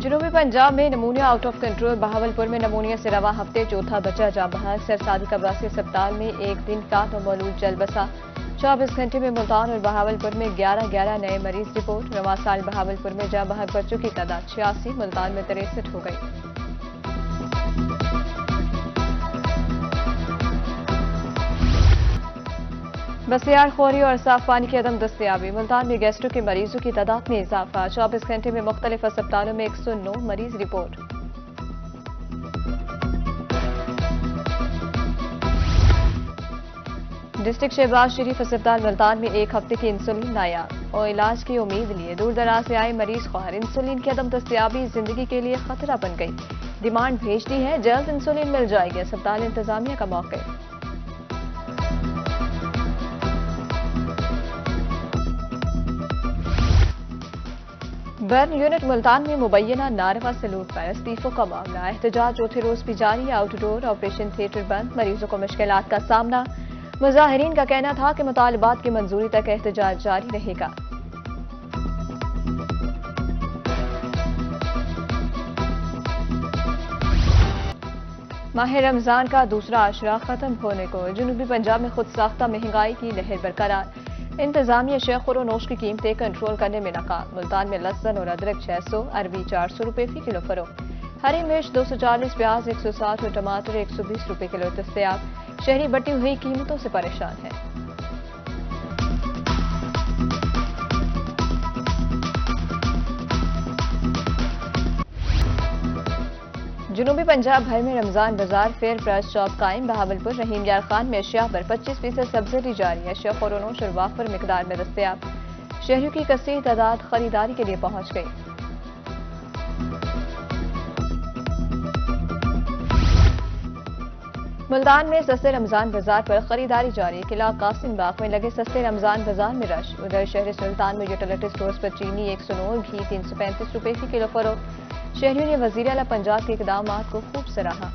جنوبی پنجاب میں pneumonia out of control Bahawalpur میں نمونیا سے رواں ہفتے چوتھا بچہ جاں بحق سرسادی قباسی اسپتال میں ایک دن کا تو مولود چل بسا 24 گھنٹے میں ملتان اور بہاولپور میں 11 نئے مریض رپورٹ رواں سال بہاولپور میں جاں بحق بچوں کی تعداد 86 ملتان میں 63 ہو گئی بسیار خوری اور صاف پانی کی عدم دستیابی ملتان میں گیسٹرو کے مریضوں کی تعداد میں اضافہ 24 گھنٹے میں مختلف اسپتالوں میں 109 مریض رپورٹ ڈسٹرکٹ شہباز شریف اسپتال ملتان میں ایک ہفتے کی انسولین نایاب اور علاج کی امید لیے دور دراز سے آئے مریض خواہر انسولین کی عدم دستیابی زندگی کے لیے خطرہ بن گئی ڈیمانڈ بھیج دی ہے جلد انسولین مل جائے گی اسپتال انتظامیہ کا موقف برن یونٹ ملتان میں مبینہ ناروا سلوک پر استعفوں کا معاملہ احتجاج چوتھے روز بھی جاری آؤٹ ڈور آپریشن تھیٹر بند مریضوں کو مشکلات کا سامنا مظاہرین کا کہنا تھا کہ مطالبات کی منظوری تک احتجاج جاری رہے گا ماہ رمضان کا دوسرا عشرہ ختم ہونے کو جنوبی پنجاب میں خود ساختہ مہنگائی کی لہر برقرار انتظامیہ شیخور و نوش کی قیمتیں کنٹرول کرنے میں ناکام ملتان میں لہسن اور ادرک 600 عربی 400 روپے فی کلو فروخت ہری مرچ 240 پیاز 160 اور ٹماٹر 120 روپے کلو دستیاب شہری بڑھتی ہوئی قیمتوں سے پریشان ہیں جنوبی پنجاب بھر میں رمضان بازار فیئر پرائس شاپ قائم بہاولپور رحیم یار خان میں اشیاء پر 25% سبسڈی جاری اشیاء خورونوش اور وافر مقدار میں دستیاب شہریوں کی کثیر تعداد خریداری کے لیے پہنچ گئی ملتان میں سستے رمضان بازار پر خریداری جاری قلعہ قاسم باغ میں لگے سستے رمضان بازار میں رش ادھر شہر سلطان میں یوٹیلیٹی سٹورز پر چینی 109 گھی 335 روپے فی کلو فروخت شہریوں نے وزیر اعلیٰ پنجاب کے اقدامات کو خوب سراہا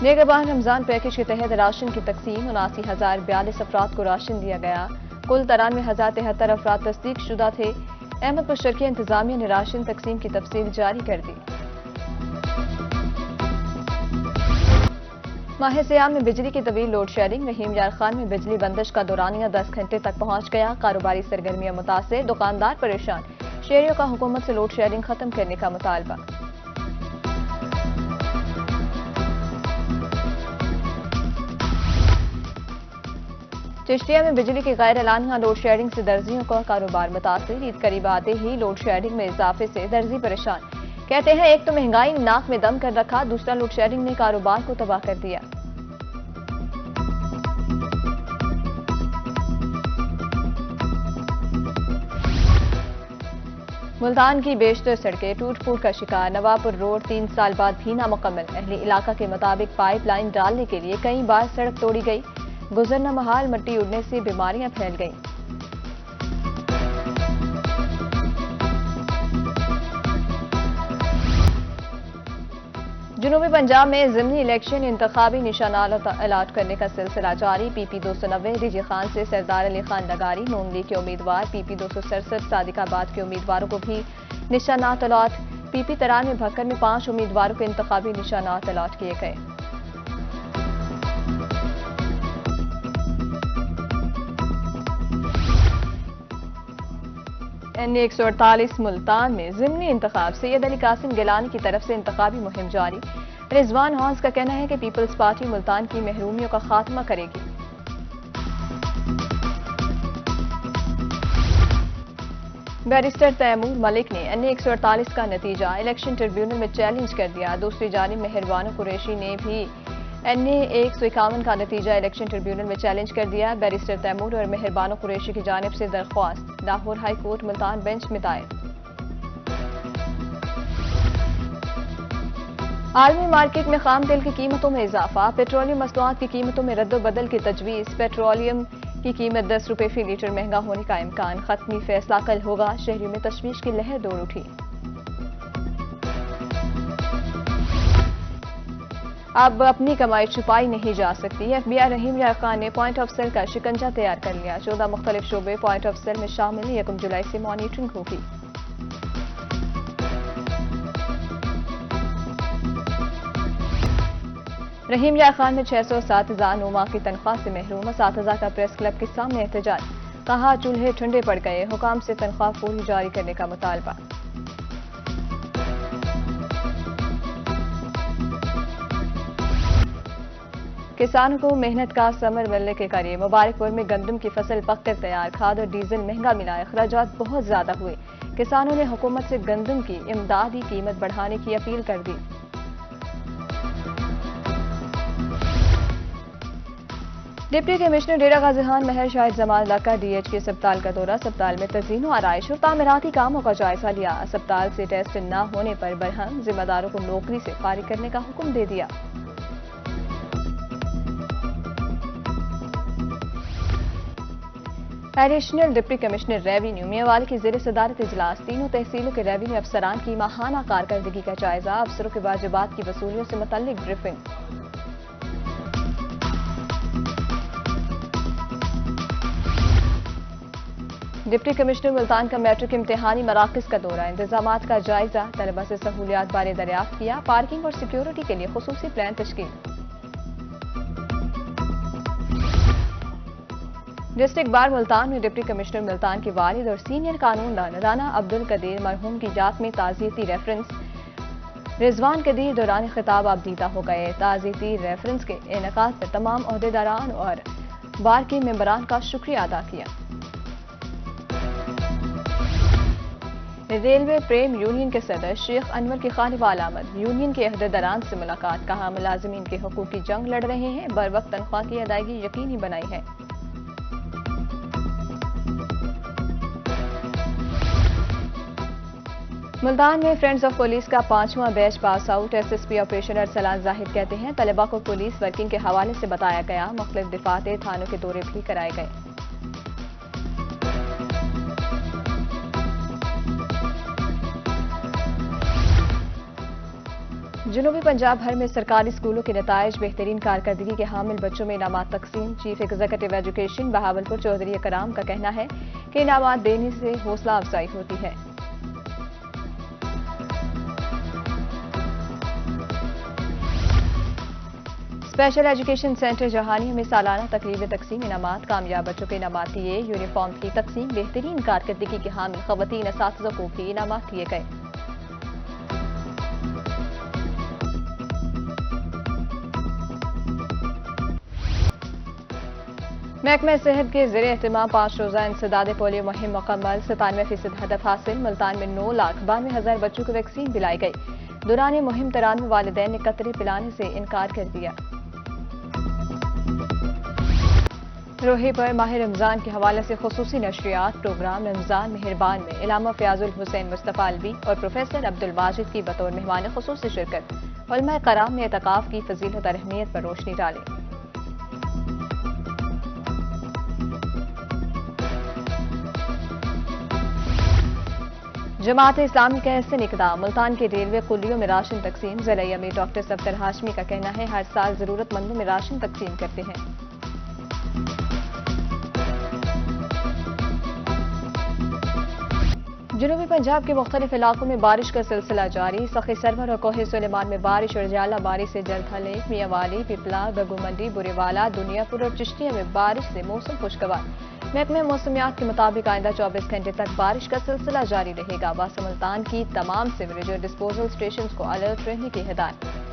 نگہبان رمضان پیکج کے تحت راشن کی تقسیم 79,042 افراد کو راشن دیا گیا کل 93,073 افراد تصدیق شدہ تھے احمد بشر کی انتظامیہ نے راشن تقسیم کی تفصیل جاری کر دی ماہ سیام میں بجلی کی طویل لوڈ شیڈنگ رحیم یار خان میں بجلی بندش کا دورانیہ 10 گھنٹے تک پہنچ گیا کاروباری سرگرمیاں متاثر دکاندار پریشان شہریوں کا حکومت سے لوڈ شیڈنگ ختم کرنے کا مطالبہ چشتیہ میں بجلی کی غیر اعلانیہ لوڈ شیڈنگ سے درزیوں کا کاروبار متاثر عید قریب آتے ہی لوڈ شیڈنگ میں اضافے سے درزی پریشان کہتے ہیں ایک تو مہنگائی ناک میں دم کر رکھا دوسرا لوڈ شیڈنگ نے کاروبار کو تباہ کر دیا ملتان کی بیشتر سڑکیں ٹوٹ پھوٹ کا شکار نوابپور روڈ 3 سال بعد بھی نامکمل اہل علاقہ کے مطابق پائپ لائن ڈالنے کے لیے کئی بار سڑک توڑی گئی گزرنا محال مٹی اڑنے سے بیماریاں پھیل گئیں جنوبی پنجاب میں ضمنی الیکشن انتخابی نشانات الاٹ کرنے کا سلسلہ جاری پی پی 290 ریجی خان سے سردار علی خان لگاری نون لیگ کے امیدوار پی پی 267 صادق آباد کے امیدواروں کو بھی نشانات الاٹ پی پی تران میں بھکر میں 5 امیدواروں کو انتخابی نشانات الاٹ کیے گئے N148 ملتان میں ضمنی انتخاب سید علی قاسم گیلانی کی طرف سے انتخابی مہم جاری رضوان ہانس کا کہنا ہے کہ پیپلز پارٹی ملتان کی محرومیوں کا خاتمہ کرے گی بیرسٹر تیمور ملک نے N148 کا نتیجہ الیکشن ٹریبیونل میں چیلنج کر دیا دوسری جانب مہربانو قریشی نے بھی N151 کا نتیجہ الیکشن ٹریبیونل میں چیلنج کر دیا بیرسٹر تیمور اور مہربانو قریشی کی جانب سے درخواست Lahore high court Multan bench میں دائر عالمی مارکیٹ میں خام تیل کی قیمتوں میں اضافہ پیٹرولیم مصنوعات کی قیمتوں میں رد و بدل کی تجویز پیٹرولیم کی قیمت 10 روپے فی لیٹر مہنگا ہونے کا امکان حتمی فیصلہ کل ہوگا شہریوں میں تشویش کی لہر دوڑ اٹھی اب اپنی کمائی چھپائی نہیں جا سکتی۔ ایف بی آئی رحیم یار خان نے پوائنٹ آف سیل کا شکنجہ تیار کر لیا۔ 14 مختلف شعبے پوائنٹ آف سیل میں شامل، 1 جولائی سے مانیٹرنگ ہوگی۔ رحیم یار خان میں 600 اساتذہ 9 ماہ کی تنخواہ سے محروم، اساتذہ کا پریس کلب کے سامنے احتجاج، کہا چولہے ٹھنڈے پڑ گئے، حکام سے تنخواہ پوری جاری کرنے کا مطالبہ۔ کسانوں کو محنت کا ثمر ملنے کے قریب، مبارک پور میں گندم کی فصل پک کر تیار، کھاد اور ڈیزل مہنگا ملا، اخراجات بہت زیادہ ہوئے، کسانوں نے حکومت سے گندم کی امدادی قیمت بڑھانے کی اپیل کر دی۔ ڈپٹی کمشنر ڈیرہ غازی خان مہر شاہد زمان اللہ کا ڈی ایچ کے اسپتال کا دورہ، اسپتال میں تزئین و آرائش اور تعمیراتی کاموں کا جائزہ لیا، اسپتال سے ٹیسٹ نہ ہونے پر برہم، ذمہ داروں کو نوکری سے فارغ کرنے کا حکم دے دیا۔ ایڈیشنل ڈپٹی کمشنر ریونیو میاں کی زیر صدارت اجلاس، تینوں تحصیلوں کے ریونیو افسران کی ماہانہ کارکردگی کا جائزہ، افسروں کے واجبات کی وصولیوں سے متعلق بریفنگ۔ ڈپٹی کمشنر ملتان کا میٹرک امتحانی مراکز کا دورہ، انتظامات کا جائزہ، طلبہ سے سہولیات بارے دریافت کیا، پارکنگ اور سیکیورٹی کے لیے خصوصی پلان تشکیل۔ ڈسٹرکٹ بار ملتان میں ڈپٹی کمشنر ملتان کے والد اور سینئر قانون دان رانا عبدالقدیر مرحوم کی یاد میں تعزیتی ریفرنس، رضوان قدیر دوران خطاب آبدیدہ ہو گئے، تعزیتی ریفرنس کے انعقاد پر تمام عہدیداران اور بار کے ممبران کا شکریہ ادا کیا۔ ریلوے پریم یونین کے صدر شیخ انور کی خانوال آمد، یونین کے عہدیداران سے ملاقات، کہا ملازمین کے حقوق کی جنگ لڑ رہے ہیں، بر وقت تنخواہ کی ادائیگی یقینی بنائی ہے۔ ملتان میں فرینڈز آف پولیس کا 5واں batch pass out, S S P operation Arsalan Zahid کہتے ہیں طلبہ کو پولیس ورکنگ کے حوالے سے بتایا گیا، مختلف دفاتر تھانوں کے دورے بھی کرائے گئے۔ جنوبی پنجاب بھر میں سرکاری اسکولوں کے نتائج، بہترین کارکردگی کے حامل بچوں میں انعامات تقسیم، chief executive education Bahawalpur Chaudhry Ikram کا کہنا ہے کہ انعامات دینے سے حوصلہ افزائی ہوتی ہے۔ اسپیشل ایجوکیشن سینٹر جہانیہ میں سالانہ تقریب تقسیم انعامات، کامیاب بچوں کے انعامات دیے، یونیفارم کی تقسیم، بہترین کارکردگی کے حامل خواتین اساتذہ کو بھی انعامات دیے گئے۔ محکمہ صحت کے زیر اہتمام 5 روزہ انسداد پولیو مہم مکمل، 97% ہدف حاصل، ملتان میں 9,92,000 بچوں کو ویکسین پلائی گئی، دوران مہم 93 والدین نے قطرے پلانے سے انکار کر دیا۔ روہے پر ماہ رمضان کے حوالے سے خصوصی نشریات، پروگرام رمضان مہربان میں علامہ فیاض الحسین مصطفیٰ الوی اور پروفیسر عبدالواجد کی بطور مہمان خصوصی شرکت، علماء کرام نے اعتکاف کی فضیلت اور اہمیت پر روشنی ڈالی۔ جماعت اسلامی کا احسن اقدام، ملتان کے ریلوے قلیوں میں راشن تقسیم، ضلعی امیر ڈاکٹر صفدر ہاشمی کا کہنا ہے ہر سال ضرورت مندوں میں راشن تقسیم کرتے ہیں۔ جنوبی پنجاب کے مختلف علاقوں میں بارش کا سلسلہ جاری، سخی سرور اور کوہ سلیمان میں بارش اور جالہ باری سے جلد لیک، میاں والی، پیپلا، گگو منڈی، بورے والا، دنیا پور اور چشتیہ میں بارش سے موسم خوشگوار۔ محکمہ موسمیات کے مطابق آئندہ 24 گھنٹے تک بارش کا سلسلہ جاری رہے گا، واسطہ ملتان کی تمام سیوریج اور ڈسپوزل اسٹیشنز کو الرٹ رہنے کی ہدایت۔